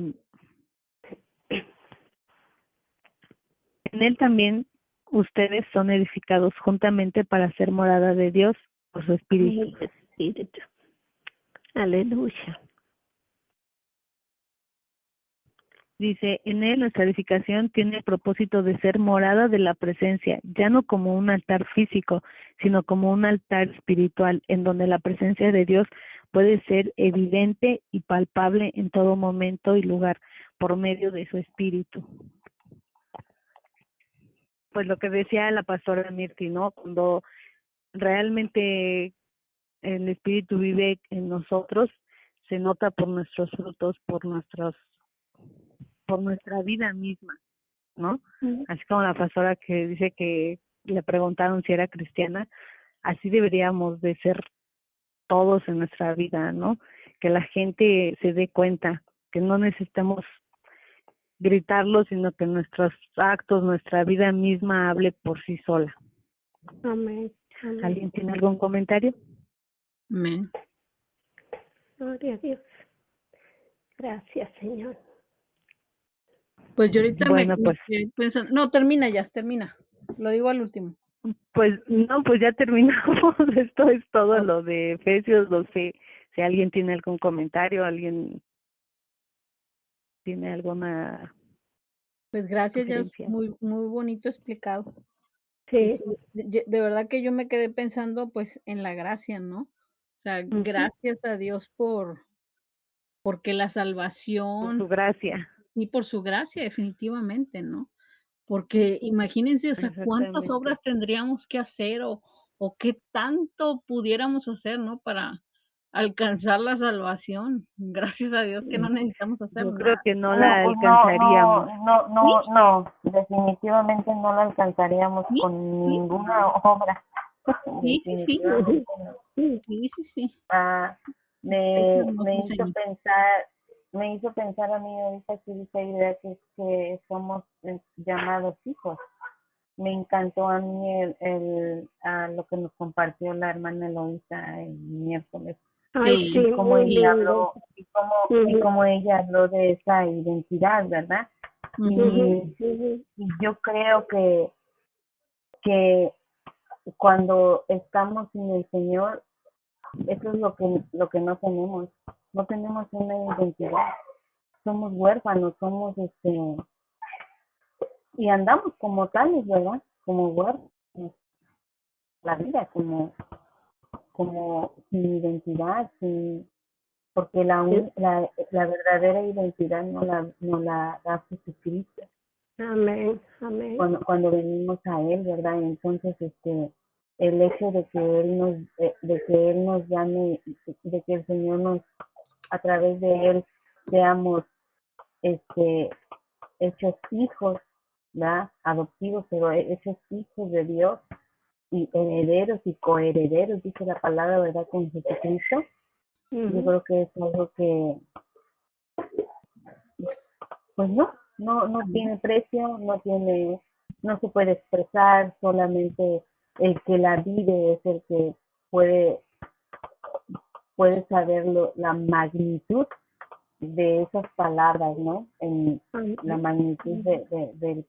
en él también ustedes son edificados juntamente para ser morada de Dios por su Espíritu. Espíritu. Aleluya. Dice, en él nuestra edificación tiene el propósito de ser morada de la presencia, ya no como un altar físico, sino como un altar espiritual, en donde la presencia de Dios puede ser evidente y palpable en todo momento y lugar, por medio de su Espíritu. Pues lo que decía la pastora Mirti, ¿no? Cuando realmente el Espíritu vive en nosotros, se nota por nuestros frutos, por nuestra vida misma, ¿no? Así como la pastora que dice que le preguntaron si era cristiana, así deberíamos de ser todos en nuestra vida, ¿no? Que la gente se dé cuenta, que no necesitamos gritarlo, sino que nuestros actos, nuestra vida misma hable por sí sola. Amén. Amén. ¿Alguien tiene algún comentario? Amén. Gloria a Dios. Gracias, Señor. Pues yo ahorita Bueno, me pues quedé pensando. No, termina. Lo digo al último. pues no, pues ya terminamos. Esto es todo lo de Efesios 12. Si alguien tiene algún comentario, alguien tiene alguna Pues gracias, ya es sugerencia. muy, muy bonito explicado. Sí. Y sí, de verdad que yo me quedé pensando, pues, en la gracia, ¿no? O sea, Ujú. gracias a Dios porque la Por salvación su gracia. y por su gracia, definitivamente, ¿no? Porque imagínense, o sea, cuántas Exactamente. obras tendríamos que hacer o qué tanto pudiéramos hacer, ¿no? Para alcanzar la salvación. Gracias a Dios que no necesitamos hacer Yo creo nada. que no No, la pues no, alcanzaríamos. definitivamente no la alcanzaríamos Sí, con sí, ninguna obra. sí, sí, sí, Definitivamente no. sí, sí, sí. Ah, Es me, hermoso me el hizo Señor. pensar, a mí ahorita que dice idea que somos llamados hijos. Me encantó a mí lo que nos compartió la hermana Eloisa el miércoles. Ay, Sí, sí, Y cómo muy ella lindo. habló, y cómo ella habló de esa identidad, ¿verdad? ujú, Y yo creo que cuando estamos sin el Señor, eso es lo que no tenemos. No tenemos una identidad. Somos huérfanos, y andamos como tales, ¿verdad? Como huérfanos, la vida, como sin identidad, porque la verdadera identidad no la da Jesucristo. Amén. Amén. Cuando venimos a él, ¿verdad? Entonces, el hecho de que él nos llame, de que el Señor a través de él seamos, hechos hijos, ¿verdad? Adoptivos, pero hechos hijos de Dios y herederos y coherederos, dice la palabra, ¿verdad? Con Jesucristo. Yo creo que es algo que, pues no tiene precio, no se puede expresar, solamente el que la vive es el que puede saber la magnitud de esas palabras, ¿no? En la magnitud de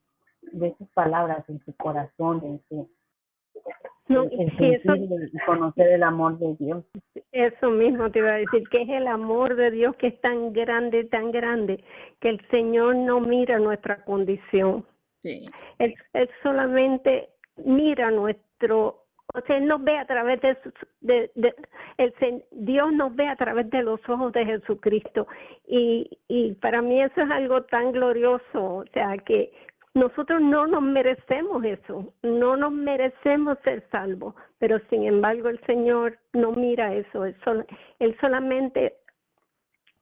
esas palabras en su corazón, No, el sí, sentir y conocer el amor de Dios. eso mismo te iba a decir, que es el amor de Dios que es tan grande, que el Señor no mira nuestra condición. sí. Él solamente mira o sea, Él nos ve a través Dios nos ve a través de los ojos de Jesucristo y para mí eso es algo tan glorioso, o sea que nosotros no nos merecemos eso, no nos merecemos ser salvos, pero sin embargo el Señor no mira eso, Él solamente,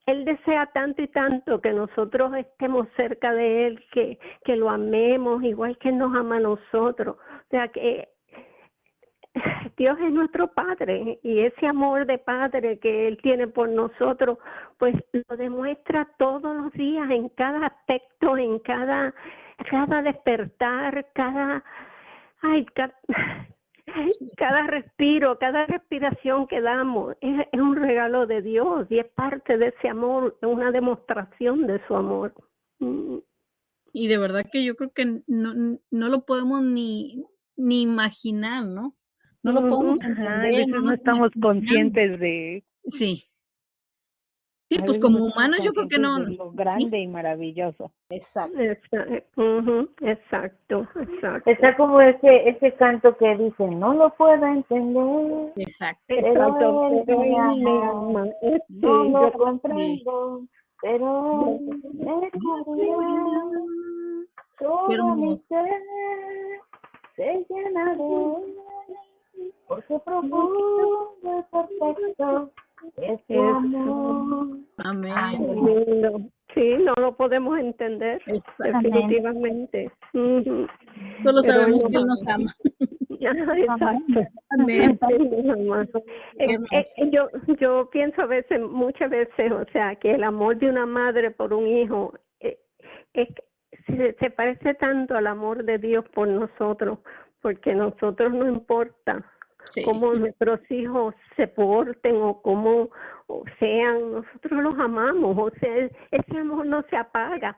Él desea tanto y tanto que nosotros estemos cerca de Él, que lo amemos igual que Él nos ama a nosotros, o sea que Dios es nuestro Padre y ese amor de Padre que Él tiene por nosotros, pues lo demuestra todos los días en cada aspecto, en cada despertar, cada respiro, cada respiración que damos es un regalo de Dios y es parte de ese amor, es una demostración de su amor. Y de verdad que yo creo que no lo podemos ni imaginar, ¿no? No lo podemos A entender, veces no no nos estamos imaginamos. conscientes de, Sí. Sí, a pues veces no como estamos humanos yo creo que conscientes no. de lo Sí, grande y maravilloso. exacto. Exacto. Está como ese canto que dice, no lo puedo entender, Exacto. pero él me ama. No Sí, lo yo comprendo, pero él me cubrirá. Qué Todo mi hermoso. ser se llena de él, porque profundo y perfecto es su amor. Amén. lindo. Sí, no lo podemos entender, Exacto. definitivamente. Ujú. Solo Pero sabemos él que Él nos nos ama. Exacto. Amén. Él nos ama. Qué hermoso. Yo pienso muchas veces, o sea, que el amor de una madre por un hijo se parece tanto al amor de Dios por nosotros, porque nosotros no importa Sí. cómo nuestros hijos se porten o cómo sean, nosotros los amamos, o sea, ese amor no se apaga,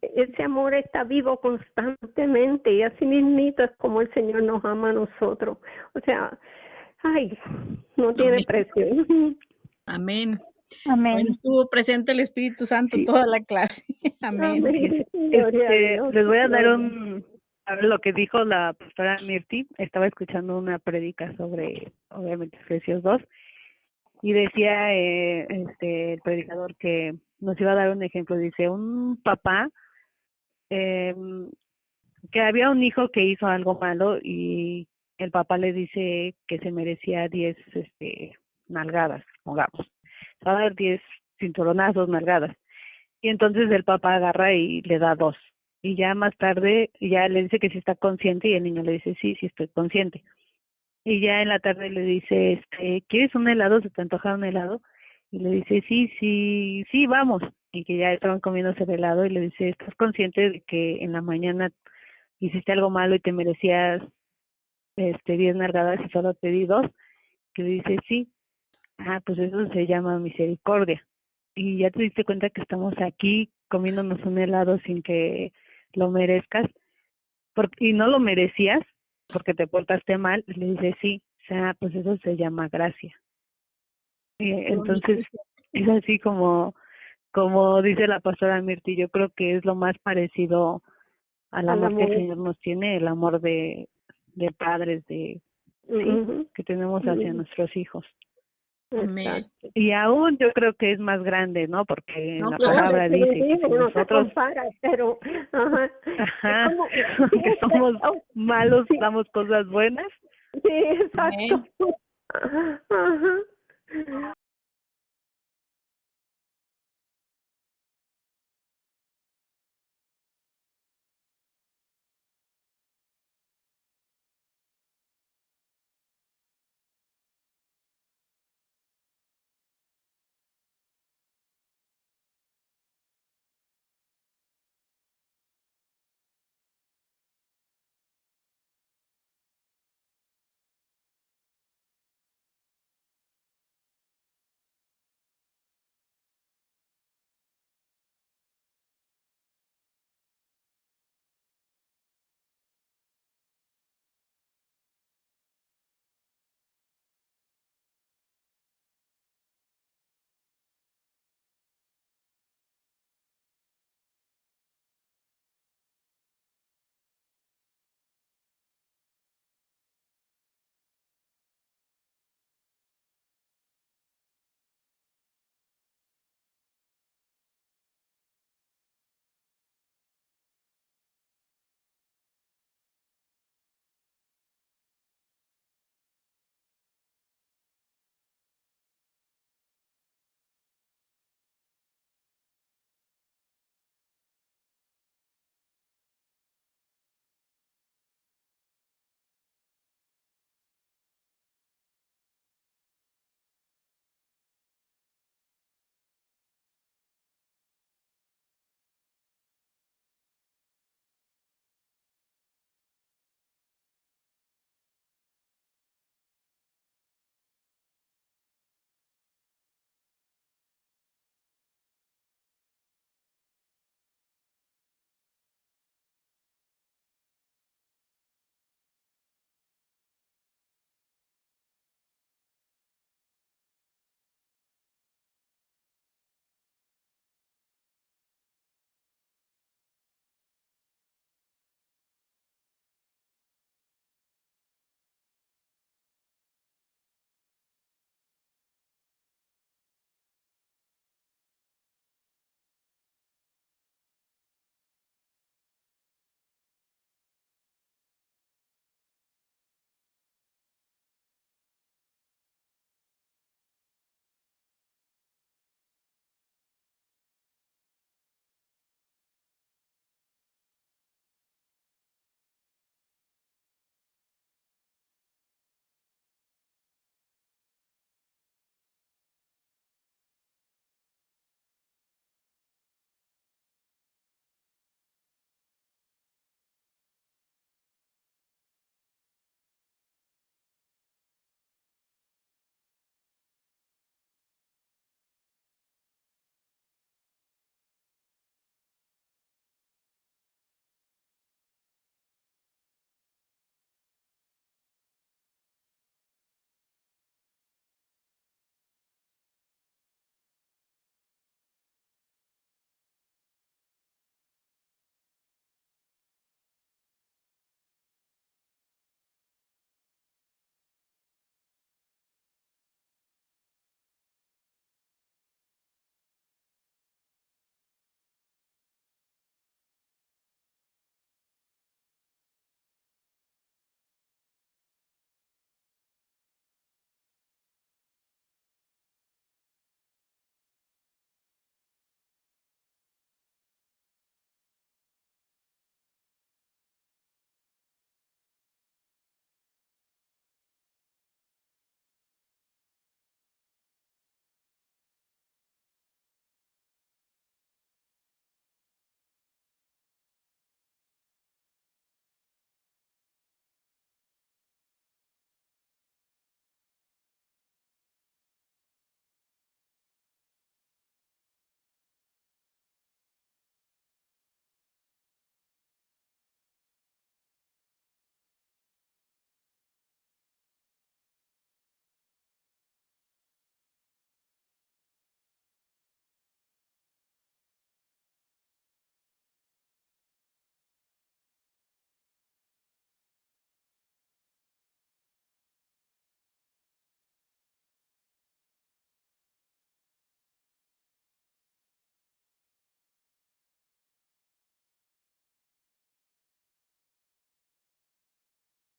ese amor está vivo constantemente y así mismito es como el Señor nos ama a nosotros, o sea, ay, no tiene Amén. precio. Amén. Amén. Bueno, estuvo presente el Espíritu Santo Sí. toda la clase. Amén. Amén. Gloria a Dios. Les voy a dar a ver lo que dijo la pastora Mirti. Estaba escuchando una prédica sobre, obviamente, Efesios 2, y decía el predicador que nos iba a dar un ejemplo. Dice, un papá, que había un hijo que hizo algo malo y el papá le dice que se merecía 10 nalgadas, pongamos. Va a dar 10 cinturonazos, nalgadas. Y entonces el papá agarra y le da 2. Y ya más tarde ya le dice que sí está consciente y el niño le dice, sí estoy consciente. Y ya en la tarde le dice, ¿quieres un helado? ¿Se te antoja un helado? Y le dice, sí, vamos. Y que ya estaban comiéndose el helado y le dice, ¿estás consciente de que en la mañana hiciste algo malo y te merecías 10 nalgadas y solo te di 2? Que le dice, sí. Pues eso se llama misericordia. Y ya te diste cuenta que estamos aquí comiéndonos un helado sin que lo merezcas, y no lo merecías porque te portaste mal. Le dice, sí, pues eso se llama gracia. Entonces es así como dice la pastora Mirti. Yo creo que es lo más parecido al amor que el Señor nos tiene, el amor de padres, que tenemos hacia nuestros hijos. Amén. Y aún yo creo que es más grande, ¿no? Porque No, la claro, palabra dice que si no nosotros se compara, pero que somos malos, damos cosas buenas. Sí, exacto. Ajá.